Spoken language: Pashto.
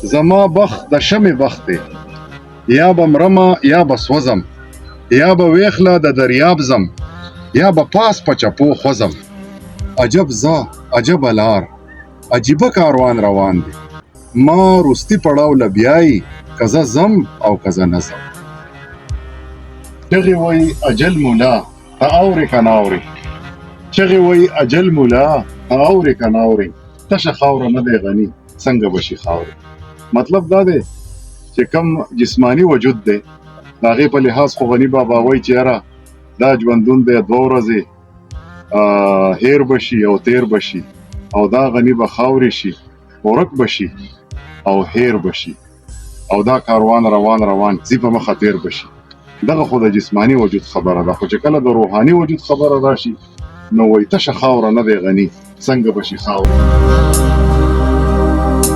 زما بخت د شمې بخت دی، یا به مرمه یا به سوځم، یا به ویخله د دریاب زم، یا به پاس په چپو خوځم. عجب زه عجبه لار، عجیبه کاروان روان دی. ما روستي پړاو له بیایي، که زه ځم او که زه نه ځم. چغې وایي اجل مولا ته اورې که نه اورې، چغې وایي اجل مولا ته اورې که نه اورې، تشه خاوره نه دی غني څنګه به شي خاورې. مطلب دا دی چې کم جسمانی وجود دی د هغې په لحاظ خو غني بابا وایي چې یاره دا ژوندون دی 2 ورځې هیر به شي او تیر به شي، او دا غني به خاورې شي، ورک به شي او هیر به شي، او دا کاروان روان روان ځي په مخه تیر به شي. دغه خو د جسمانی وجود خبره ده، خو چې کله د روحاني وجود خبره راشي نو وایي تشه خاوره نه دی غني څنګه به شي خاورې.